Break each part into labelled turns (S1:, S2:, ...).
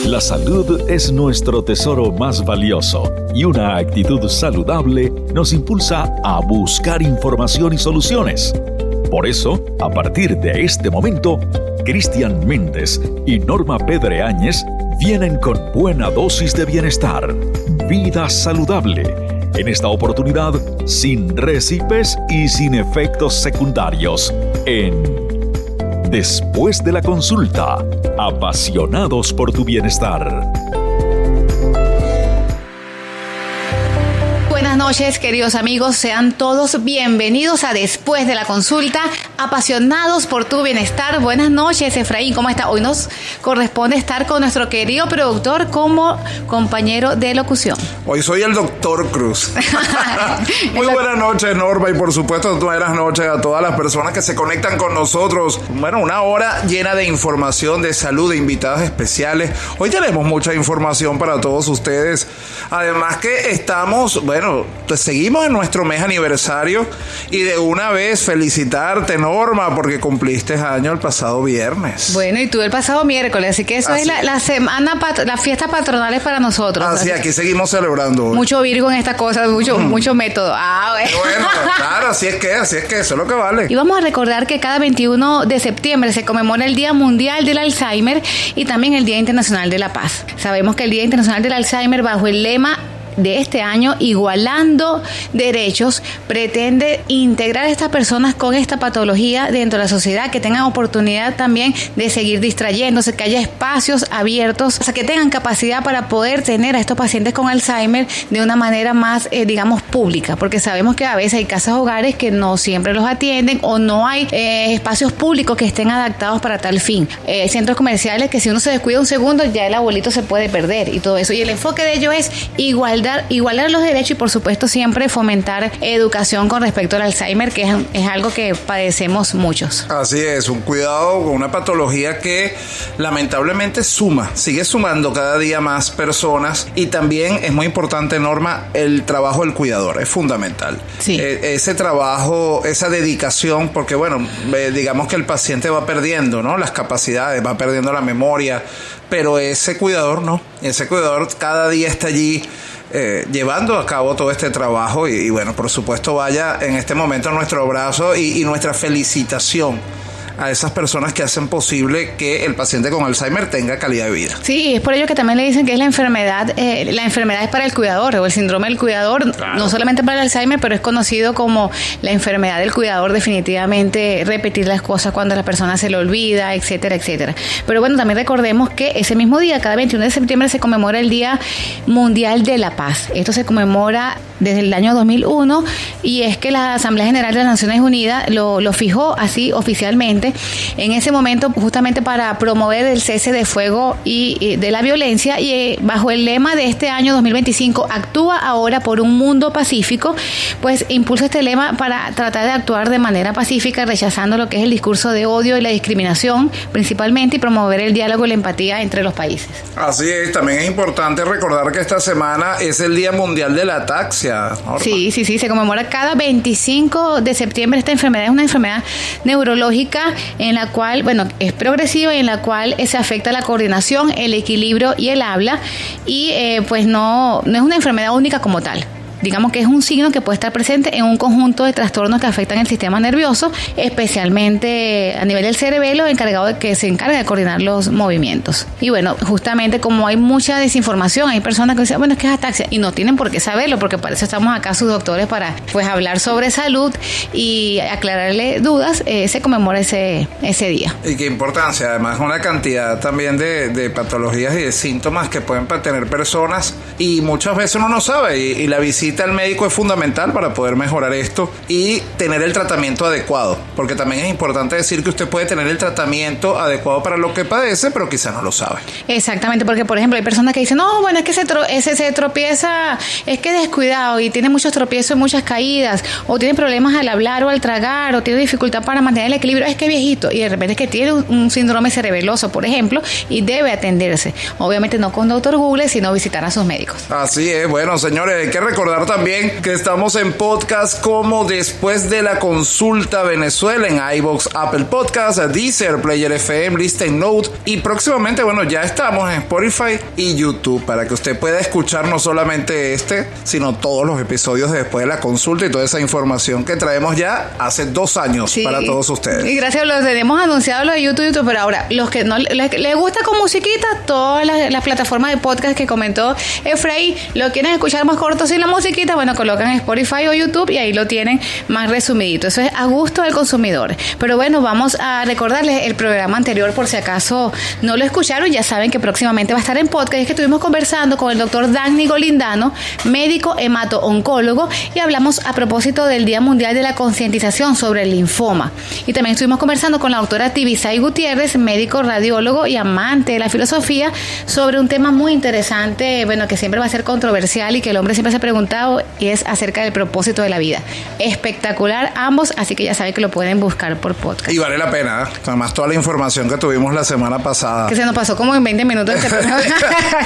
S1: La salud es nuestro tesoro más valioso y una actitud saludable nos impulsa a buscar información y soluciones. Por eso, a partir de este momento, Cristian Méndez y Norma Pedreáñez vienen con buena dosis de bienestar, vida saludable. En esta oportunidad, sin récipes y sin efectos secundarios, en Después de la Consulta, apasionados por tu bienestar.
S2: Buenas noches, queridos amigos, sean todos bienvenidos a Después de la Consulta, apasionados por tu bienestar. Buenas noches, Efraín, ¿cómo está? Hoy nos corresponde estar con nuestro querido productor como compañero de locución.
S3: Hoy soy el doctor Cruz. Muy buenas noches, Norma, y por supuesto buenas noches a todas las personas que se conectan con nosotros. Bueno, una hora llena de información, de salud, de invitados especiales. Hoy tenemos mucha información para todos ustedes. Además que estamos, pues seguimos en nuestro mes aniversario y de una vez felicitarte, Norma, porque cumpliste año el pasado viernes.
S2: Bueno, y tú el pasado miércoles, así que eso es la semana, las fiestas patronales para nosotros.
S3: Así, aquí seguimos celebrando.
S2: Mucho Virgo en estas cosas, mucho método.
S3: Bueno, claro, así es que eso es lo que vale.
S2: Y vamos a recordar que cada 21 de septiembre se conmemora el Día Mundial del Alzheimer y también el Día Internacional de la Paz. Sabemos que el Día Internacional del Alzheimer, bajo el lema de este año, Igualando Derechos, pretende integrar a estas personas con esta patología dentro de la sociedad, que tengan oportunidad también de seguir distrayéndose, que haya espacios abiertos, o sea, que tengan capacidad para poder tener a estos pacientes con Alzheimer de una manera más, pública, porque sabemos que a veces hay casas hogares que no siempre los atienden o no hay espacios públicos que estén adaptados para tal fin. Centros comerciales que si uno se descuida un segundo ya el abuelito se puede perder y todo eso. Y el enfoque de ello es igualar los derechos y por supuesto siempre fomentar educación con respecto al Alzheimer, que es algo que padecemos muchos.
S3: Así es, un cuidado con una patología que lamentablemente sigue sumando cada día más personas, y también es muy importante, Norma, el trabajo del cuidador, es fundamental.
S2: Sí.
S3: Ese trabajo, esa dedicación, porque digamos que el paciente va perdiendo, ¿no?, las capacidades, va perdiendo la memoria, pero ese cuidador cada día está allí llevando a cabo todo este trabajo y por supuesto vaya en este momento nuestro abrazo y nuestra felicitación a esas personas que hacen posible que el paciente con Alzheimer tenga calidad de vida.
S2: Sí, es por ello que también le dicen que es la enfermedad es para el cuidador, o el síndrome del cuidador, claro. No solamente para el Alzheimer, pero es conocido como la enfermedad del cuidador, definitivamente repetir las cosas cuando la persona se le olvida, etcétera, etcétera. Pero bueno, también recordemos que ese mismo día, cada 21 de septiembre, se conmemora el Día Mundial de la Paz. Esto se conmemora desde el año 2001 y es que la Asamblea General de las Naciones Unidas lo fijó así oficialmente en ese momento, justamente para promover el cese de fuego y de la violencia, y bajo el lema de este año 2025, actúa ahora por un mundo pacífico, pues impulsa este lema para tratar de actuar de manera pacífica, rechazando lo que es el discurso de odio y la discriminación principalmente, y promover el diálogo y la empatía entre los países.
S3: Así es, también es importante recordar que esta semana es el Día Mundial de la Ataxia, Norma.
S2: Sí, se conmemora cada 25 de septiembre. Esta enfermedad es una enfermedad neurológica en la cual, es progresiva y en la cual se afecta la coordinación, el equilibrio y el habla, y pues no es una enfermedad única como tal. Digamos que es un signo que puede estar presente en un conjunto de trastornos que afectan el sistema nervioso, especialmente a nivel del cerebelo, encargado de que se encarga de coordinar los movimientos. Y justamente como hay mucha desinformación, hay personas que dicen, es que es ataxia, y no tienen por qué saberlo, porque para eso estamos acá sus doctores, para hablar sobre salud y aclararle dudas. Se conmemora ese día.
S3: Y qué importancia, además una cantidad también de patologías y de síntomas que pueden tener personas, y muchas veces uno no sabe, y la visita al médico es fundamental para poder mejorar esto y tener el tratamiento adecuado, porque también es importante decir que usted puede tener el tratamiento adecuado para lo que padece, pero quizás no lo sabe.
S2: Exactamente, porque por ejemplo hay personas que dicen, es que se tropieza, es que es descuidado y tiene muchos tropiezos y muchas caídas, o tiene problemas al hablar o al tragar, o tiene dificultad para mantener el equilibrio, es que es viejito, y de repente es que tiene un síndrome cerebeloso, por ejemplo, y debe atenderse. Obviamente no con Dr. Google, sino visitar a sus médicos.
S3: Así es, señores, hay que recordar también que estamos en podcast como Después Desde la Consulta Venezuela en iVoox, Apple Podcasts, Deezer, Player FM, Listen Note y próximamente, bueno, ya estamos en Spotify y YouTube para que usted pueda escuchar no solamente sino todos los episodios de Después de la Consulta y toda esa información que traemos ya hace 2 años para todos ustedes.
S2: Y gracias, los tenemos anunciado lo de YouTube, pero ahora, los que no les gusta con musiquita, todas las plataformas de podcast que comentó Efraín, lo quieren escuchar más corto sin la musiquita, bueno, colocan Spotify o YouTube y ahí lo tienen más resumidito. Eso es a gusto del consumidor. Pero bueno, vamos a recordarles el programa anterior por si acaso no lo escucharon. Ya saben que próximamente va a estar en podcast. Es que estuvimos conversando con el doctor Dagny Golindano, médico hemato-oncólogo, y hablamos a propósito del Día Mundial de la Concientización sobre el Linfoma. Y también estuvimos conversando con la doctora Tibisay Gutiérrez, médico radiólogo y amante de la filosofía, sobre un tema muy interesante, bueno, que siempre va a ser controversial y que el hombre siempre se ha preguntado, y es acerca del propósito de la vida. Espectacular ambos, así que ya saben que lo pueden buscar por podcast.
S3: Y vale la pena, además toda la información que tuvimos la semana pasada.
S2: Que se nos pasó como en 20 minutos.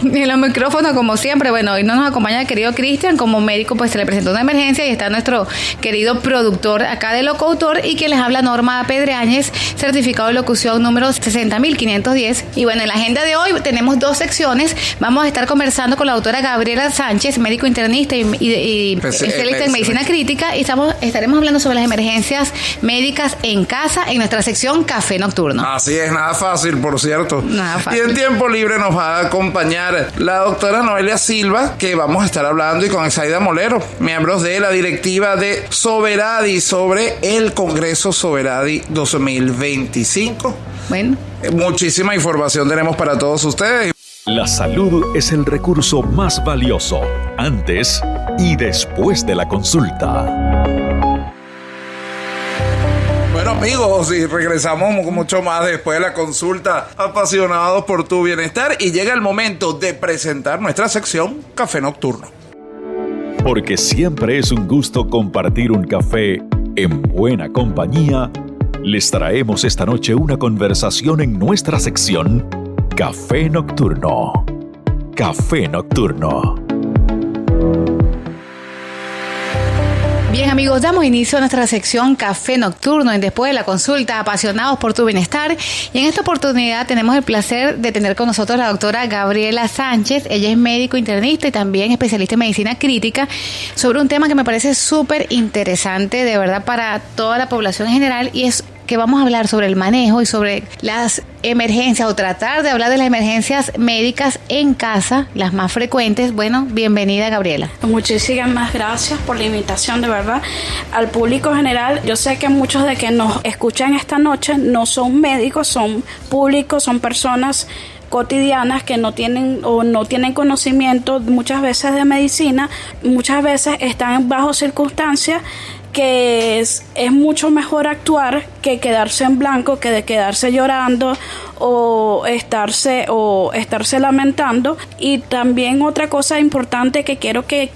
S2: Ni los micrófonos, como siempre. Bueno, hoy no nos acompaña el querido Cristian, como médico pues se le presentó una emergencia y está nuestro querido productor acá de Locutor, y quien les habla Norma Pedreáñez, certificado de locución número 60.510. Y bueno, en la agenda de hoy tenemos 2 secciones. Vamos a estar conversando con la doctora Gabriela Sánchez, médico internista y especialista en medicina crítica, y estaremos hablando sobre las emergencias médicas en casa en nuestra sección Café Nocturno.
S3: Así es, nada fácil, por cierto.
S2: Nada fácil.
S3: Y en tiempo libre nos va a acompañar la doctora Noelia Silva, que vamos a estar hablando, y con Exaida Molero, miembros de la directiva de Soberadi, sobre el Congreso Soberadi 2025.
S2: Bueno.
S1: Muchísima información tenemos para todos ustedes. La salud es el recurso más valioso, antes y después de la consulta.
S3: Bueno, amigos, y regresamos con mucho más después de la consulta, apasionados por tu bienestar, y llega el momento de presentar nuestra sección Café Nocturno.
S1: Porque siempre es un gusto compartir un café en buena compañía, les traemos esta noche una conversación en nuestra sección Café Nocturno. Café Nocturno.
S2: Bien, amigos, damos inicio a nuestra sección Café Nocturno en Después de la Consulta, apasionados por tu bienestar. Y en esta oportunidad tenemos el placer de tener con nosotros a la doctora Gabriela Sánchez. Ella es médico internista y también especialista en medicina crítica, sobre un tema que me parece súper interesante, de verdad, para toda la población en general, y es que vamos a hablar sobre el manejo y sobre las emergencias, o tratar de hablar de las emergencias médicas en casa, las más frecuentes. Bueno, bienvenida, Gabriela.
S4: Muchísimas gracias por la invitación, de verdad. Al público general, yo sé que muchos de que nos escuchan esta noche no son médicos, son públicos, son personas cotidianas que no tienen conocimiento muchas veces de medicina, muchas veces están bajo circunstancias que es mucho mejor actuar que quedarse en blanco, que de quedarse llorando o estarse lamentando. Y también otra cosa importante que quiero que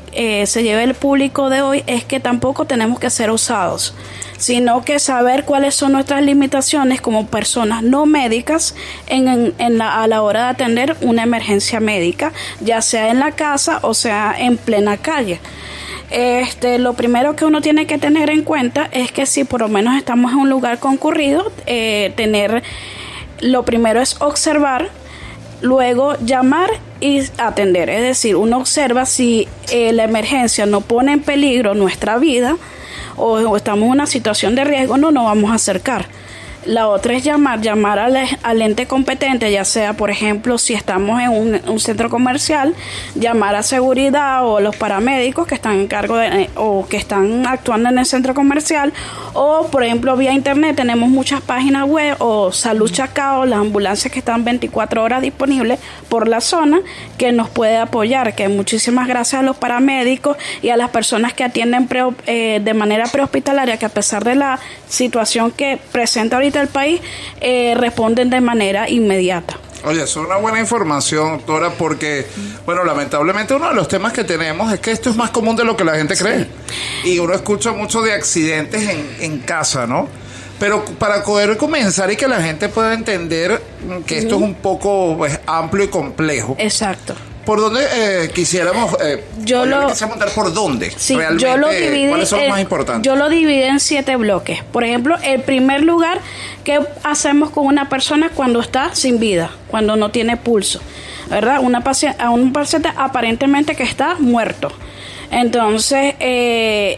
S4: se lleve el público de hoy es que tampoco tenemos que ser osados, sino que saber cuáles son nuestras limitaciones como personas no médicas a la hora de atender una emergencia médica, ya sea en la casa o sea en plena calle. Lo primero que uno tiene que tener en cuenta es que si por lo menos estamos en un lugar concurrido, lo primero es observar, luego llamar y atender. Es decir, uno observa si la emergencia no pone en peligro nuestra vida o estamos en una situación de riesgo, no nos vamos a acercar. La otra es llamar al ente competente, ya sea, por ejemplo, si estamos en un centro comercial, llamar a seguridad o los paramédicos que están en cargo o que están actuando en el centro comercial, o, por ejemplo, vía internet tenemos muchas páginas web o Salud Chacao, las ambulancias que están 24 horas disponibles por la zona, que nos puede apoyar. Que muchísimas gracias a los paramédicos y a las personas que atienden de manera prehospitalaria, que a pesar de la situación que presenta ahorita el país, responden de manera inmediata.
S3: Oye, eso es una buena información, doctora, porque, bueno, lamentablemente uno de los temas que tenemos es que esto es más común de lo que la gente cree. Y uno escucha mucho de accidentes en casa, ¿no? Pero para poder comenzar y que la gente pueda entender que esto es un poco amplio y complejo.
S4: Exacto.
S3: ¿Por dónde quisiéramos montar? ¿Por dónde?
S4: Sí,
S3: realmente,
S4: yo lo dividí,
S3: ¿cuáles son los más importantes?
S4: Yo lo dividí en 7 bloques. Por ejemplo, el primer lugar, ¿qué hacemos con una persona cuando está sin vida, cuando no tiene pulso? ¿Verdad? A un paciente aparentemente que está muerto. Entonces,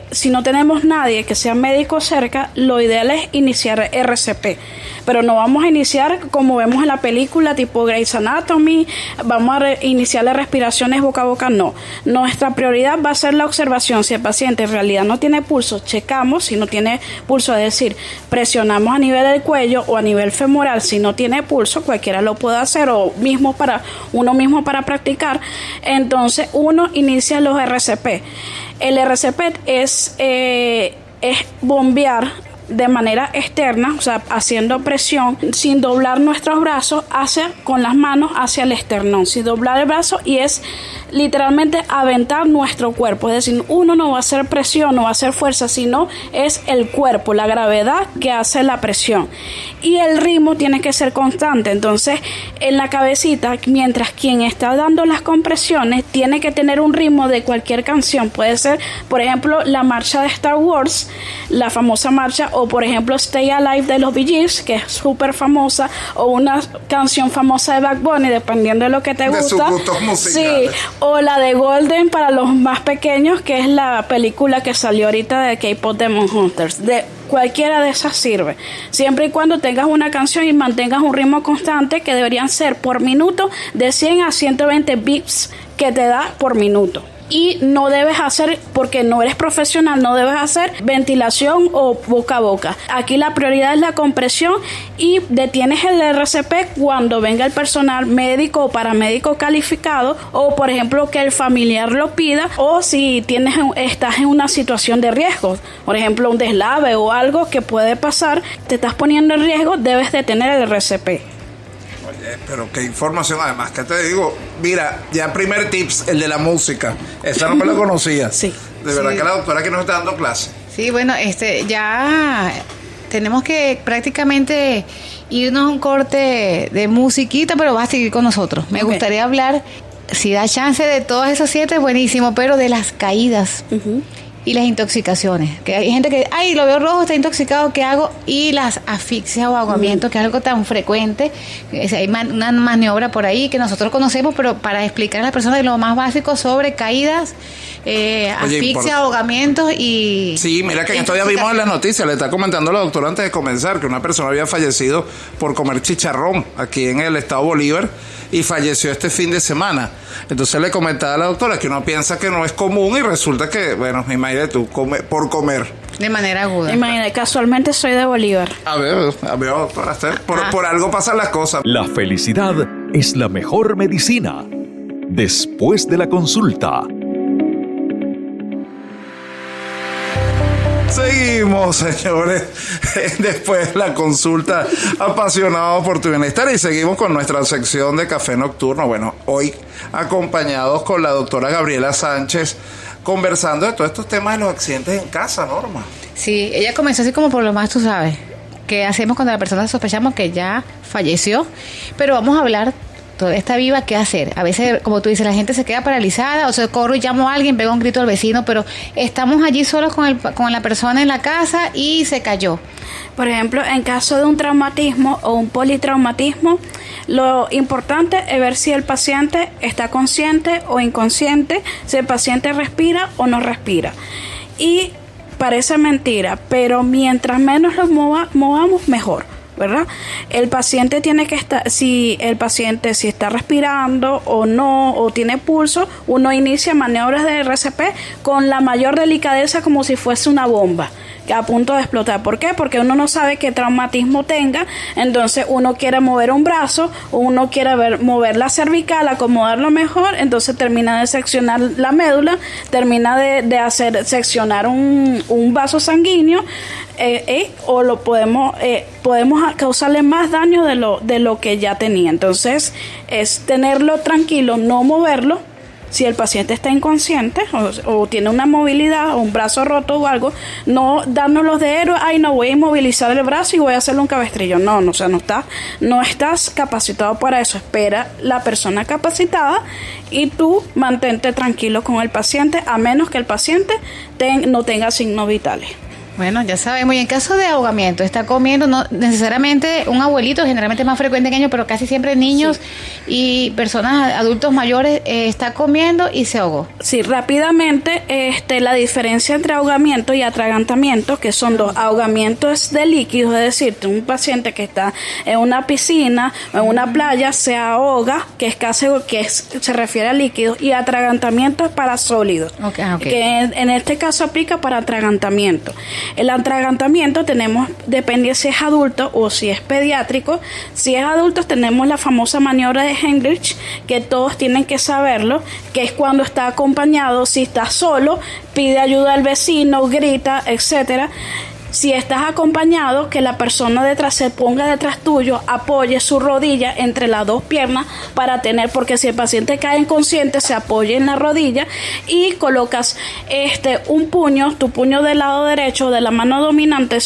S4: si no tenemos nadie que sea médico cerca, lo ideal es iniciar RCP. Pero no vamos a iniciar como vemos en la película tipo Grey's Anatomy, vamos a iniciar las respiraciones boca a boca, no. Nuestra prioridad va a ser la observación. Si el paciente en realidad no tiene pulso, checamos. Si no tiene pulso, es decir, presionamos a nivel del cuello o a nivel femoral. Si no tiene pulso, cualquiera lo puede hacer o uno mismo para practicar. Entonces, uno inicia los RCP. El RCP es bombear de manera externa, o sea, haciendo presión, sin doblar nuestros brazos con las manos hacia el esternón, sin doblar el brazo, y es literalmente aventar nuestro cuerpo. Es decir, uno no va a hacer presión, no va a hacer fuerza, sino es el cuerpo, la gravedad que hace la presión. Y el ritmo tiene que ser constante. Entonces, en la cabecita, mientras quien está dando las compresiones tiene que tener un ritmo de cualquier canción. Puede ser, por ejemplo, la marcha de Star Wars, la famosa marcha, o por ejemplo Stay Alive de los Bee Gees, que es súper famosa, o una canción famosa de Bad Bunny, dependiendo de lo que te gusta.
S3: De sus gustos musicales.
S4: Sí, o la de Golden para los más pequeños, que es la película que salió ahorita de K-Pop Demon Hunters. De cualquiera de esas sirve, siempre y cuando tengas una canción y mantengas un ritmo constante, que deberían ser por minuto de 100 a 120 beats que te da por minuto. Y no debes hacer, porque no eres profesional, no debes hacer ventilación o boca a boca. Aquí la prioridad es la compresión, y detienes el RCP cuando venga el personal médico o paramédico calificado, o por ejemplo que el familiar lo pida, o si estás en una situación de riesgo, por ejemplo un deslave o algo que puede pasar, te estás poniendo en riesgo, debes detener el RCP.
S3: Pero qué información, además, que te digo, mira, ya primer tips, el de la música, esa no me la conocía.
S4: Sí.
S3: De verdad que la doctora que nos está dando clase.
S2: Sí, bueno, ya tenemos que prácticamente irnos a un corte de musiquita, pero vas a seguir con nosotros. Me gustaría hablar, si da chance, de todos esos 7, buenísimo, pero de las caídas. Y las intoxicaciones, que hay gente que, lo veo rojo, está intoxicado, ¿qué hago? Y las asfixias o ahogamientos, que es algo tan frecuente. Hay una maniobra por ahí que nosotros conocemos, pero para explicar a las personas de lo más básico sobre caídas, asfixia, ahogamientos y...
S3: Sí, mira que en estos días vimos en las noticias, le está comentando la doctora antes de comenzar, que una persona había fallecido por comer chicharrón aquí en el estado Bolívar, y falleció este fin de semana. Entonces le comentaba a la doctora que uno piensa que no es común, y resulta que, bueno, imagínate tú, por comer.
S2: De manera aguda.
S4: Imagínate, casualmente soy de Bolívar.
S3: A ver, doctora, por algo pasan las cosas.
S1: La felicidad es la mejor medicina. Después de la consulta.
S3: Seguimos, señores, después de la consulta, apasionados por tu bienestar, y seguimos con nuestra sección de Café Nocturno. Bueno, hoy acompañados con la doctora Gabriela Sánchez, conversando de todos estos temas de los accidentes en casa, Norma.
S2: Sí, ella comenzó así como por lo más, tú sabes, que hacemos cuando la persona sospechamos que ya falleció, pero vamos a hablar, todavía está viva, ¿qué hacer? A veces, como tú dices, la gente se queda paralizada, o sea, corro y llamo a alguien, pego un grito al vecino, pero estamos allí solos con la persona en la casa y se cayó.
S4: Por ejemplo, en caso de un traumatismo o un politraumatismo, lo importante es ver si el paciente está consciente o inconsciente, si el paciente respira o no respira. Y parece mentira, pero mientras menos lo movamos, mejor, ¿verdad? El paciente tiene que estar, si está respirando o no, o tiene pulso, uno inicia maniobras de RCP con la mayor delicadeza, como si fuese una bomba a punto de explotar. ¿Por qué? Porque uno no sabe qué traumatismo tenga, entonces uno quiere mover un brazo, o uno quiere mover la cervical, acomodarlo mejor, entonces termina de seccionar la médula, termina de hacer seccionar un vaso sanguíneo, o lo podemos causarle más daño de lo que ya tenía. Entonces es tenerlo tranquilo, no moverlo, si el paciente está inconsciente o tiene una movilidad o un brazo roto o algo, no darnos los de héroe, ay, no voy a inmovilizar el brazo y voy a hacerle un cabestrillo. No, o sea, no estás capacitado para eso. Espera la persona capacitada y tú mantente tranquilo con el paciente, a menos que el paciente no tenga signos vitales.
S2: Bueno, ya sabemos. Y en caso de ahogamiento, está comiendo, no necesariamente un abuelito, generalmente es más frecuente en niños, pero casi siempre niños y personas, adultos mayores, está comiendo y se ahogó.
S4: Sí, rápidamente, la diferencia entre ahogamiento y atragantamiento, que son dos. Ahogamiento es de líquidos, es decir, un paciente que está en una piscina o en una playa se ahoga, se refiere a líquidos, y atragantamiento es para sólidos,
S2: okay.
S4: Que en este caso aplica para atragantamiento. El atragantamiento depende si es adulto o si es pediátrico. Si es adulto tenemos la famosa maniobra de Heimlich, que todos tienen que saberlo, que es cuando está acompañado. Si está solo, pide ayuda al vecino, grita, etcétera. Si estás acompañado, que la persona detrás se ponga detrás tuyo, apoye su rodilla entre las dos piernas porque si el paciente cae inconsciente, se apoye en la rodilla y colocas tu puño del lado derecho de la mano dominante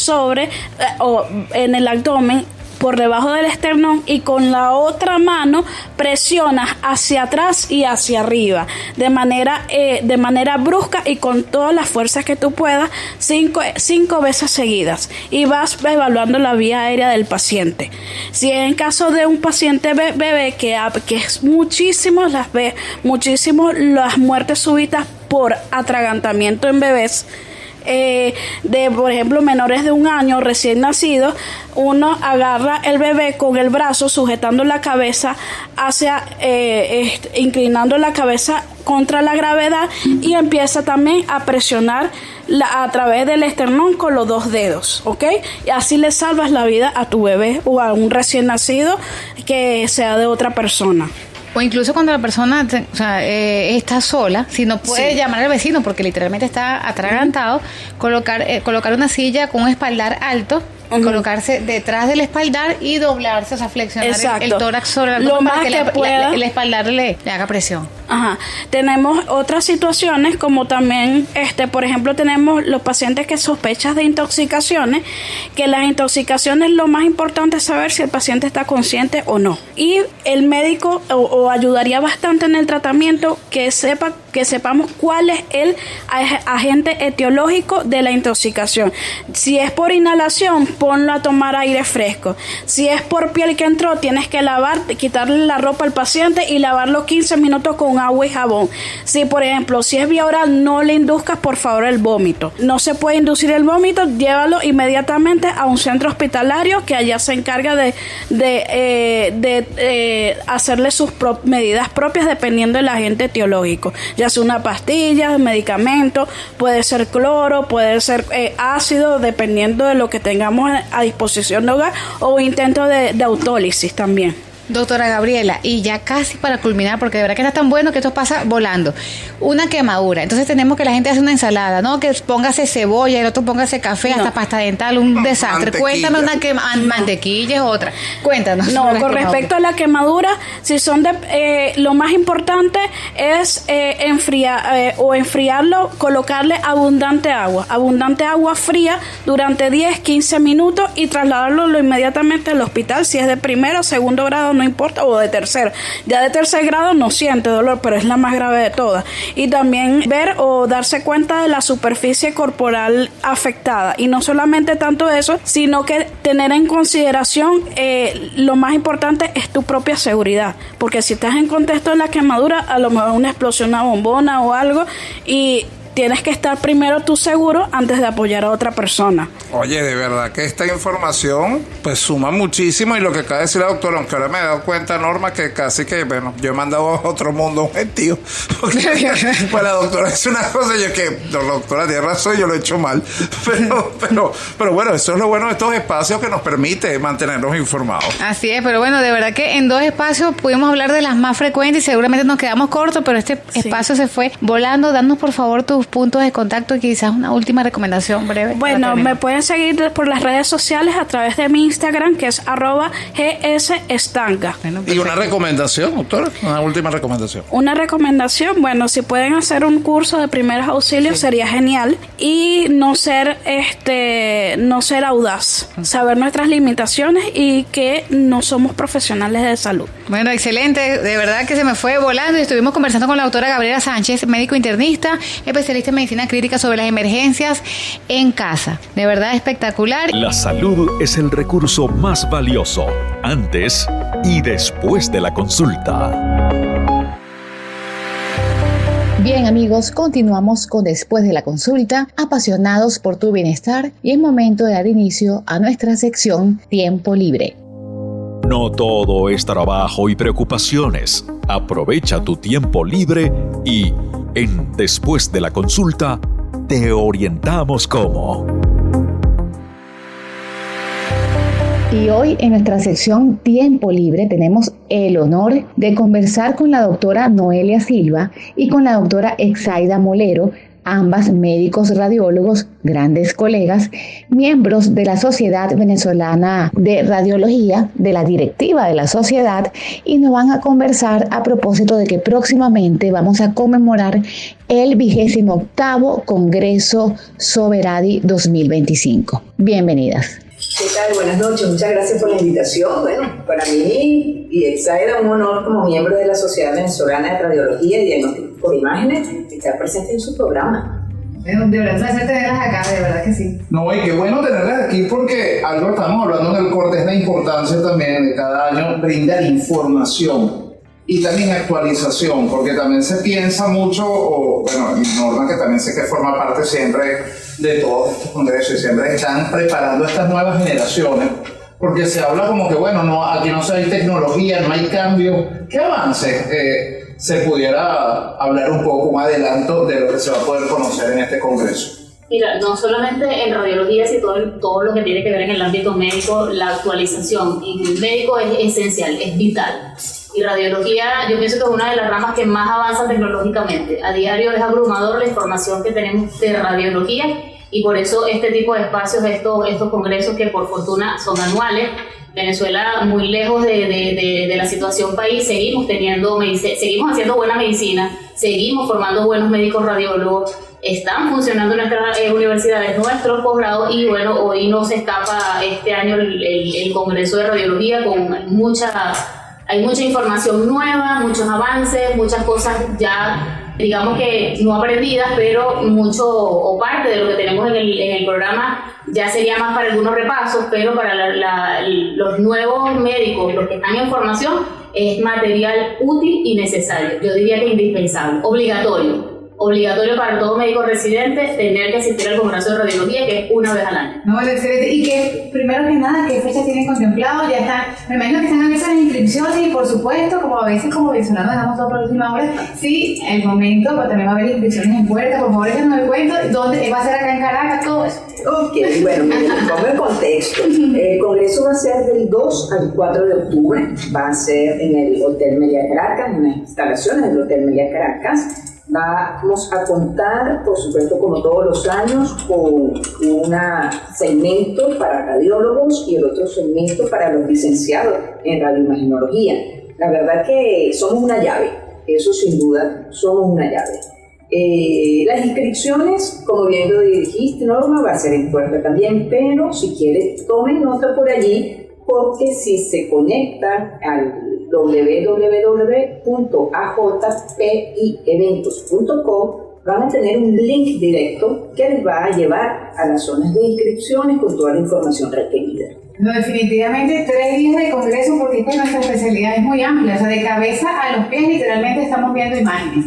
S4: o en el abdomen, por debajo del esternón, y con la otra mano presionas hacia atrás y hacia arriba de manera brusca y con todas las fuerzas que tú puedas, 5 veces seguidas, y vas evaluando la vía aérea del paciente. Si en caso de un paciente bebé que es muchísimo las muertes súbitas por atragantamiento en bebés, por ejemplo, menores de 1 año recién nacidos, uno agarra el bebé con el brazo sujetando la cabeza inclinando la cabeza contra la gravedad, y empieza también a presionar a través del esternón con los 2 dedos, ¿ok? Y así le salvas la vida a tu bebé o a un recién nacido que sea de otra persona.
S2: O incluso cuando la persona está sola, si no puede llamar al vecino porque literalmente está atragantado, colocar una silla con un espaldar alto, colocarse detrás del espaldar y doblarse, o sea, flexionar el tórax sobre la
S4: lo
S2: para
S4: más
S2: que
S4: pueda.
S2: el espaldar le haga presión.
S4: Ajá. Tenemos otras situaciones como también, por ejemplo, tenemos los pacientes que sospechan de intoxicaciones, que las intoxicaciones lo más importante es saber si el paciente está consciente o no. Y el médico o ayudaría bastante en el tratamiento que sepamos cuál es el agente etiológico de la intoxicación. Si es por inhalación, ponlo a tomar aire fresco. Si es por piel que entró, tienes que quitarle la ropa al paciente y lavarlo 15 minutos con agua y jabón. Si, por ejemplo, si es vía oral, no le induzcas, por favor, el vómito. No se puede inducir el vómito, llévalo inmediatamente a un centro hospitalario que allá se encarga de hacerle sus medidas propias dependiendo del agente etiológico. Ya sea una pastilla, un medicamento, puede ser cloro, puede ser ácido, dependiendo de lo que tengamos a disposición de hogar, o intento de autólisis también.
S2: Doctora Gabriela, y ya casi para culminar, porque de verdad que está tan bueno que esto pasa volando. Una quemadura, entonces tenemos que la gente hace una ensalada, ¿no? Que póngase cebolla, el otro póngase café, hasta pasta dental, un desastre.
S3: Mantequilla.
S2: Cuéntame mantequilla es otra. Cuéntanos.
S4: No, con respecto a la quemadura, si son lo más importante es enfriarlo, colocarle abundante agua fría durante 10-15 minutos y trasladarlo inmediatamente al hospital, si es de primero o segundo grado, no importa, o de tercero. Ya de tercer grado no siente dolor, pero es la más grave de todas. Y también ver o darse cuenta de la superficie corporal afectada. Y no solamente tanto eso, sino que tener en consideración lo más importante es tu propia seguridad. Porque si estás en contexto de la quemadura, a lo mejor una explosión, una bombona o algo, y tienes que estar primero tú seguro antes de apoyar a otra persona.
S3: Oye, de verdad que esta información pues suma muchísimo, y lo que acaba de decir la doctora, aunque ahora me he dado cuenta, Norma, que casi que, bueno, yo he mandado a otro mundo un gentío. Pues la doctora dice una cosa y yo que, la doctora tiene razón, yo lo he hecho mal. Pero bueno, eso es lo bueno de estos espacios, que nos permite mantenernos informados.
S2: Así es, pero bueno, de verdad que en 2 espacios pudimos hablar de las más frecuentes y seguramente nos quedamos cortos, pero este espacio se fue volando. Danos por favor tus puntos de contacto y quizás una última recomendación breve.
S4: Bueno, me pueden seguir por las redes sociales a través de mi Instagram, que es @gsestanga.
S2: Bueno,
S3: Y una recomendación, doctora, una última recomendación.
S4: Una recomendación, bueno, si pueden hacer un curso de primeros auxilios sería genial, y no ser audaz, saber nuestras limitaciones y que no somos profesionales de salud.
S2: Bueno, excelente, de verdad que se me fue volando y estuvimos conversando con la doctora Gabriela Sánchez, médico internista, especialista en medicina crítica sobre las emergencias en casa. De verdad espectacular.
S1: La salud es el recurso más valioso, antes y después de la consulta.
S5: Bien amigos, continuamos con Después de la Consulta, apasionados por tu bienestar, y es momento de dar inicio a nuestra sección Tiempo Libre.
S1: No todo es trabajo y preocupaciones. Aprovecha tu tiempo libre y, en Después de la Consulta, te orientamos cómo.
S5: Y hoy en nuestra sección Tiempo Libre tenemos el honor de conversar con la doctora Noelia Silva y con la doctora Exaida Molero, ambas médicos radiólogos, grandes colegas, miembros de la Sociedad Venezolana de Radiología, de la directiva de la sociedad, y nos van a conversar a propósito de que próximamente vamos a conmemorar el 28º Congreso Soberadi 2025. Bienvenidas.
S6: ¿Qué tal? Buenas noches, muchas gracias por la invitación. Bueno, para mí y Exaida, un honor como miembro de la Sociedad Venezolana de Radiología y Diagnóstico por Imágenes estar presente en su programa.
S2: Bueno, de verdad, un placer tenerlas acá, de verdad que sí.
S3: No, y qué bueno tenerlas aquí porque algo estamos hablando en el corte es la importancia también de cada año brindar información y también actualización, porque también se piensa mucho, y Norma, que también sé que forma parte siempre de todos estos congresos y siempre están preparando estas nuevas generaciones, porque se habla como que aquí no hay tecnología, no hay cambio. ¿Qué avance se pudiera hablar un poco más adelanto de lo que se va a poder conocer en este congreso?
S7: Mira, no solamente en radiología, sino todo lo que tiene que ver en el ámbito médico, la actualización en el médico es esencial, es vital. Y radiología, yo pienso que es una de las ramas que más avanza tecnológicamente. A diario es abrumador la información que tenemos de radiología, y por eso este tipo de espacios, estos congresos que por fortuna son anuales. Venezuela, muy lejos de la situación país, seguimos haciendo buena medicina, seguimos formando buenos médicos radiólogos, están funcionando nuestras universidades, nuestros posgrados, y bueno, hoy nos escapa este año el Congreso de Radiología con hay mucha información nueva, muchos avances, muchas cosas ya, digamos que no aprendidas, pero mucho o parte de lo que tenemos en el programa ya sería más para algunos repasos, pero para los nuevos médicos, los que están en formación, es material útil y necesario. Yo diría que indispensable, obligatorio para todo médico residente tener que asistir al Congreso de Radiología, que es una vez al año.
S2: No, excelente. Y que, primero que nada, ¿qué fechas tienen contemplado? Ya están, me imagino que están abiertas las inscripciones, y por supuesto, como a veces como venezolanos dejamos todo por última hora, sí, el momento, pero también va a haber inscripciones en puerta. Por favor, déjenos el cuento, ¿dónde va a ser acá en Caracas, todo eso?
S6: Ok, bueno, pongo el contexto. El congreso va a ser del 2 al 4 de octubre, va a ser en el Hotel Meliá Caracas, en las instalaciones del Hotel Meliá Caracas. Vamos a contar, por supuesto, como todos los años, con un segmento para radiólogos y el otro segmento para los licenciados en radioimagenología. La verdad que somos una llave, eso sin duda, somos una llave. Las inscripciones, como bien lo dijiste, Norma, va a ser en puerta también, pero si quieres, tomen nota por allí, porque si se conectan al www.ajpieventos.com van a tener un link directo que les va a llevar a las zonas de inscripciones con toda la información requerida.
S2: No, definitivamente 3 días de congreso, porque nuestra especialidad es muy amplia, o sea, de cabeza a los pies literalmente estamos viendo imágenes.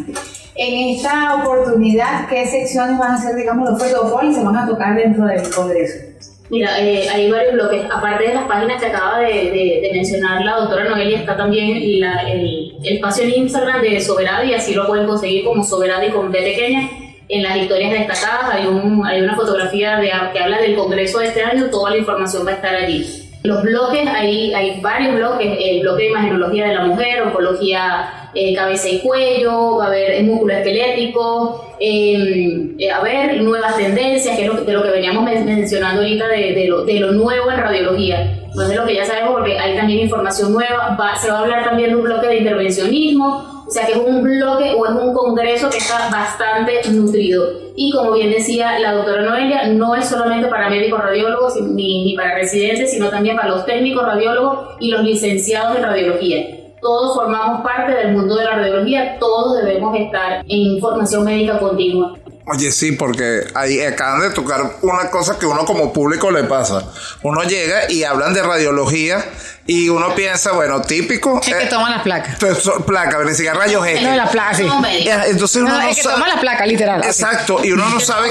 S2: En esta oportunidad, ¿qué secciones van a ser, digamos, los protocolos se van a tocar dentro del congreso?
S7: Mira, hay varios bloques. Aparte de las páginas que acaba de mencionar la doctora Noelia, está también el espacio en Instagram de Soberadi, así lo pueden conseguir como Soberadi con B pequeña. En las historias destacadas hay una fotografía que habla del congreso de este año, toda la información va a estar allí. Los bloques, hay varios bloques, el bloque de imagenología de la mujer, oncología cabeza y cuello, va a haber músculo esquelético, a ver nuevas tendencias, que es de lo que veníamos mencionando ahorita de lo nuevo en radiología. No es de lo que ya sabemos porque hay también información nueva, se va a hablar también de un bloque de intervencionismo, o sea que es un bloque o es un congreso que está bastante nutrido. Y como bien decía la doctora Noelia, no es solamente para médicos radiólogos ni para residentes, sino también para los técnicos radiólogos y los licenciados en radiología. Todos formamos parte del mundo de la radiología, todos debemos estar en formación médica continua.
S3: Oye, sí, porque ahí acaban de tocar una cosa que uno como público le pasa. Uno llega y hablan de radiología y uno piensa, bueno, típico.
S2: Es que toman las placas.
S3: Placa, ni siquiera rayos X.
S2: No, la placa, sí.
S3: Entonces uno no
S2: es que
S3: sabe.
S2: toma la placa, literal.
S3: Exacto, así. Y uno no sabe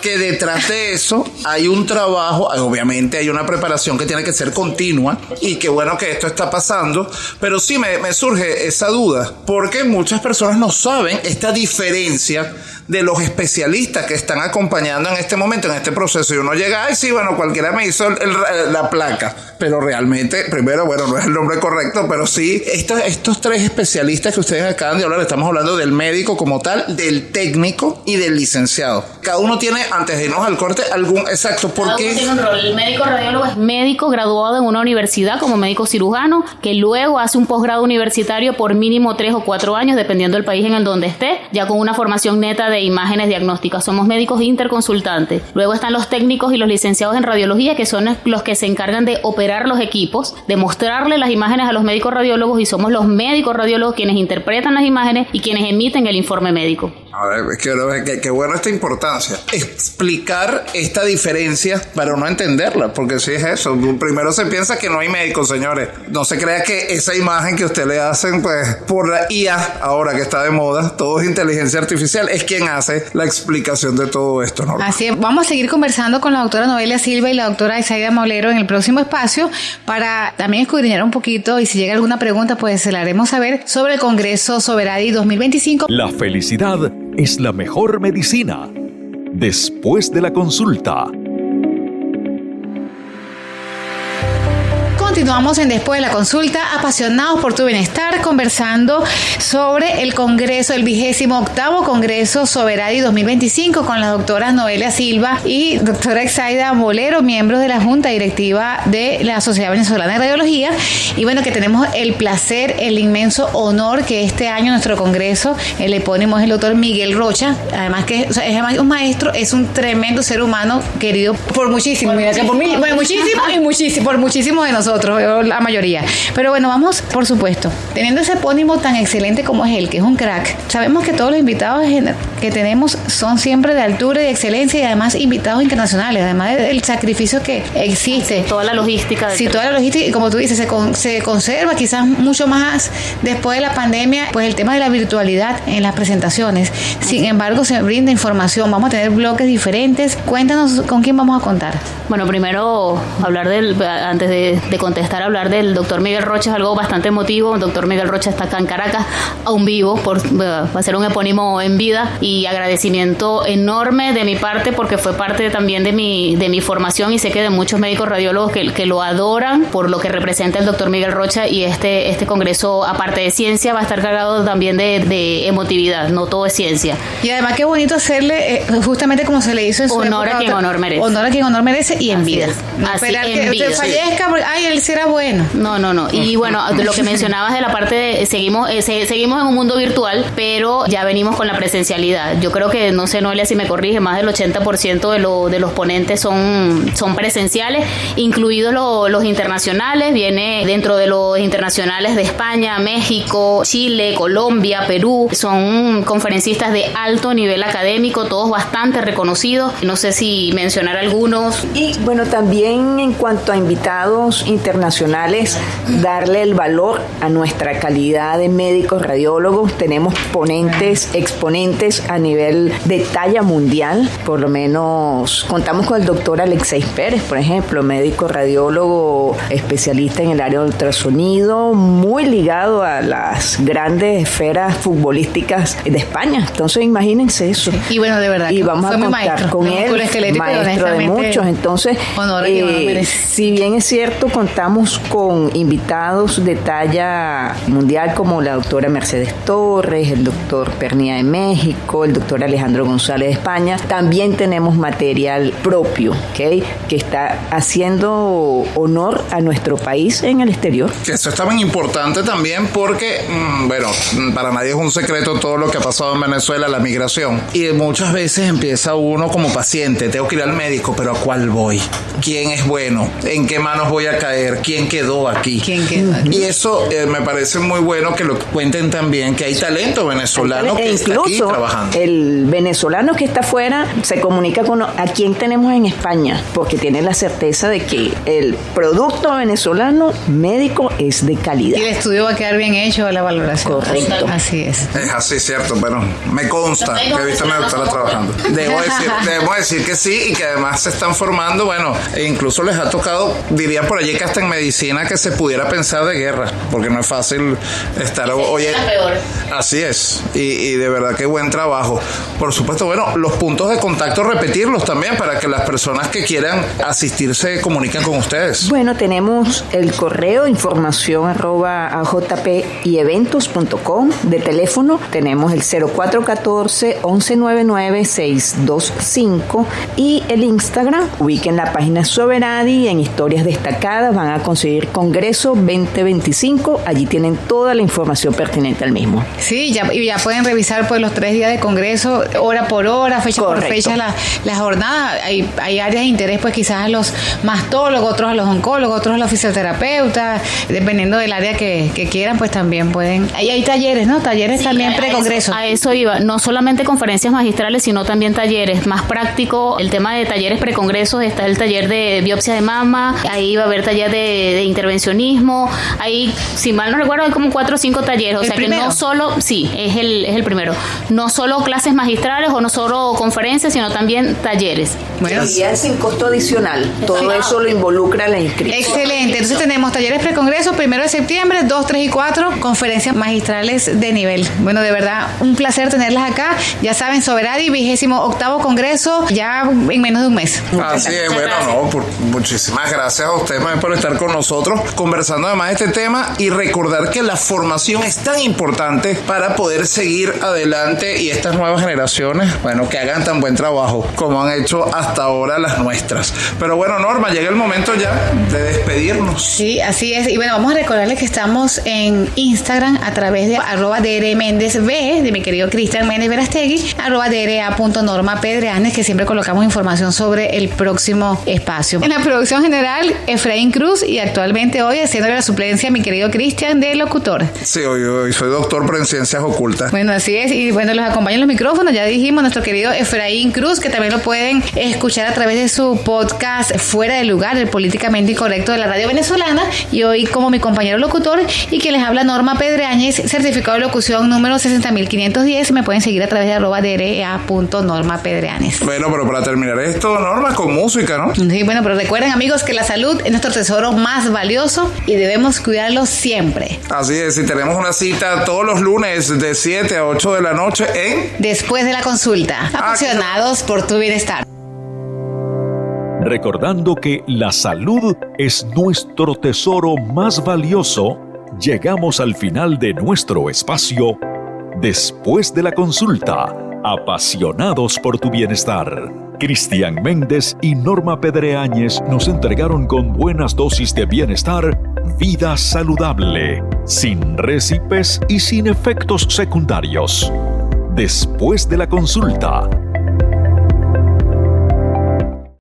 S3: que detrás de eso hay un trabajo, obviamente hay una preparación que tiene que ser continua y qué bueno que esto está pasando, pero sí me surge esa duda, porque muchas personas no saben esta diferencia de los especialistas que están acompañando en este momento, en este proceso. Y uno llega, ay, sí, bueno, cualquiera me hizo la placa, pero realmente, primero, bueno, no es el nombre correcto, pero sí, estos tres especialistas que ustedes acaban de hablar, estamos hablando del médico como tal, del técnico y del licenciado. Cada uno tiene, antes de irnos al corte, exacto, ¿por qué?
S7: Tiene un rol. El médico radiólogo es médico graduado en una universidad como médico cirujano, que luego hace un posgrado universitario por mínimo 3 o 4 años, dependiendo del país en el donde esté, ya con una formación neta de imágenes diagnósticas. Somos médicos interconsultantes. Luego están los técnicos y los licenciados en radiología, que son los que se encargan de operar los equipos, de mostrarle las imágenes a los médicos radiólogos, y somos los médicos radiólogos quienes interpretan las imágenes y quienes emiten el informe médico.
S3: A ver, qué buena esta importancia. Explicar esta diferencia para uno entenderla, porque si es eso. Primero se piensa que no hay médicos, señores. No se crea que esa imagen que usted le hacen, pues, por la IA, ahora que está de moda, todo es inteligencia artificial, es quien hace la explicación de todo esto, ¿no?
S2: Así es. Vamos a seguir conversando con la doctora Noelia Silva y la doctora Exaida Molero en el próximo espacio para también escudriñar un poquito, y si llega alguna pregunta, pues se la haremos saber, sobre el Congreso Soberadi 2025.
S1: La felicidad es la mejor medicina. Después de la consulta.
S2: Continuamos en Después de la Consulta, apasionados por tu bienestar, conversando sobre el Congreso, el 28º Congreso Soberadi 2025, con la doctora Noelia Silva y doctora Exaida Molero, miembros de la Junta Directiva de la Sociedad Venezolana de Radiología. Y bueno, que tenemos el placer, el inmenso honor que este año nuestro Congreso, el epónimo es el doctor Miguel Rocha, además que es un maestro, es un tremendo ser humano, querido por muchísimo, por muchísimo de nosotros, la mayoría. Pero bueno, vamos, por supuesto, teniendo ese epónimo tan excelente como es él, que es un crack. Sabemos que todos los invitados que tenemos son siempre de altura y de excelencia, y además invitados internacionales, además del sacrificio que existe.
S7: Toda la logística.
S2: Sí, toda la logística, y como tú dices, se conserva quizás mucho más después de la pandemia, pues el tema de la virtualidad en las presentaciones. Sin embargo, se brinda información, vamos a tener bloques diferentes. Cuéntanos con quién vamos a contar. Bueno, primero
S7: antes de contestar, hablar del doctor Miguel Rocha es algo bastante emotivo. El doctor Miguel Rocha está acá en Caracas, aún vivo, va a ser un epónimo en vida, y agradecimiento enorme de mi parte, porque fue parte también de mi formación, y sé que de muchos médicos radiólogos que lo adoran por lo que representa el doctor Miguel Rocha. Y este congreso, aparte de ciencia, va a estar cargado también de emotividad, no todo es ciencia.
S2: Y además qué bonito hacerle, justamente como se le hizo en su
S7: honor
S2: época,
S7: a quien honor merece.
S2: Honor a quien honor merece, y en vida. No esperar que usted fallezca, porque, ay, él sí era bueno.
S7: No. Y bueno, de lo que mencionabas de la parte de seguimos en un mundo virtual, pero ya venimos con la presencialidad. Yo creo que, no sé, Noelia, si me corrige, más del 80% de los ponentes son presenciales, incluidos los internacionales. Viene dentro de los internacionales de España, México, Chile, Colombia, Perú. Son conferencistas de alto nivel académico, todos bastante reconocidos. No sé si mencionar algunos.
S6: Y bueno, también en cuanto a invitados internacionales, darle el valor a nuestra calidad de médicos radiólogos. Tenemos ponentes, exponentes a nivel de talla mundial. Por lo menos contamos con el doctor Alexei Pérez, por ejemplo, médico radiólogo especialista en el área de ultrasonido, muy ligado a las grandes esferas futbolísticas de España. Entonces imagínense eso.
S2: Y bueno, de verdad.
S6: Y vamos a contar con él, maestro de muchos. Entonces, si bien es cierto, contamos con invitados de talla mundial como la doctora Mercedes Torres, el doctor Pernia de México, el doctor Alejandro González de España. También tenemos material propio, ¿okay?, que está haciendo honor a nuestro país en el exterior.
S3: Que eso es también importante también porque, bueno, para nadie es un secreto todo lo que ha pasado en Venezuela, la migración. Y muchas veces empieza uno como paciente, tengo que ir al médico, pero ¿a cuál voy? ¿Quién es bueno? ¿En qué manos voy a caer? ¿Quién quedó aquí? Y eso me parece muy bueno que lo cuenten también, que hay talento venezolano que está aquí trabajando.
S6: El venezolano que está afuera se comunica con a quién tenemos en España, porque tiene la certeza de que el producto venezolano médico es de calidad.
S2: Y el estudio va a quedar bien hecho, la valoración.
S6: Correcto.
S2: Así es.
S3: Es así, cierto, pero me consta que he visto a mi doctora trabajando. Debo decir que sí, y que además se están formando, bueno, e incluso les ha tocado, dirían por allí que hasta en medicina que se pudiera pensar de guerra, porque no es fácil estar hoy. Así es, y de verdad que buen trabajo. Por supuesto, bueno, los puntos de contacto, repetirlos también para que las personas que quieran asistir se comuniquen con ustedes.
S6: Bueno, tenemos el correo información@ajpyeventos.com. De teléfono tenemos el 0414-1199-625 y el Instagram, ubiquen la página Soberadi, en historias destacadas van a conseguir Congreso 2025, allí tienen toda la información pertinente al mismo.
S2: Sí, ya pueden revisar pues los 3 días de Congreso, hora por hora, fecha por fecha, la jornada. Hay áreas de interés, pues quizás a los mastólogos, otros a los oncólogos, otros a los fisioterapeutas, dependiendo del área que quieran, pues también pueden. Ahí hay talleres, ¿no? Talleres también pre-Congreso.
S7: A eso iba, no solamente conferencias magistrales, sino también talleres. Más práctico, el tema de talleres pre-congresos, está el taller de biopsia de mama, ahí va a haber taller de intervencionismo, ahí, si mal no recuerdo, hay como 4 o 5 talleres, o sea que no solo, sí, es el primero, no solo clases magistrales o no solo conferencias, sino también talleres.
S6: Bueno, y es sin costo adicional, todo eso lo involucra la inscripción.
S2: Excelente, entonces tenemos talleres pre-congreso, 1 de septiembre, 2, 3 y 4, conferencias magistrales de nivel. Bueno, de verdad, un placer tenerlas acá. Ya saben, Soberadi, 28º Congreso, ya en menos de un mes.
S3: Así es, bueno, muchísimas gracias a usted por estar con nosotros, conversando además de este tema, y recordar que la formación es tan importante para poder seguir adelante y estas nuevas generaciones, bueno, que hagan tan buen trabajo como han hecho hasta ahora las nuestras. Pero bueno, Norma, llega el momento ya de despedirnos. Sí,
S2: así es. Y bueno, vamos a recordarles que estamos en Instagram a través de @drmendezb, de mi querido Cristian Méndez Verastegui, @dra.normapedreanes, que siempre colocamos información sobre el próximo espacio. En la producción general, Efraín Cruz, y actualmente hoy haciéndole la suplencia a mi querido Cristian de locutor.
S3: Sí, hoy soy doctor, pero en ciencias ocultas.
S2: Bueno, así es. Y bueno, los acompañan los micrófonos, ya dijimos, nuestro querido Efraín Cruz, que también lo pueden escuchar a través de su podcast Fuera de Lugar, el políticamente incorrecto de la radio venezolana. Y hoy como mi compañero locutor, y que les habla Norma Pedreañez, certificado de locución número 60510. Me pueden seguir a través de @dra.normapedreanes.
S3: Bueno, pero para terminar esto, Norma, con música, ¿no?
S2: Sí, bueno, pero recuerden, amigos, que la salud es nuestro tesoro más valioso y debemos cuidarlo siempre.
S3: Así es, y tenemos una cita todos los lunes de 7 a 8 de la noche en
S2: Después de la Consulta. Apasionados por tu bienestar.
S1: Recordando que la salud es nuestro tesoro más valioso, llegamos al final de nuestro espacio Después de la Consulta. Apasionados por tu bienestar. Cristian Méndez y Norma Pedreañez nos entregaron con buenas dosis de bienestar, vida saludable, sin récipes y sin efectos secundarios. Después de la Consulta,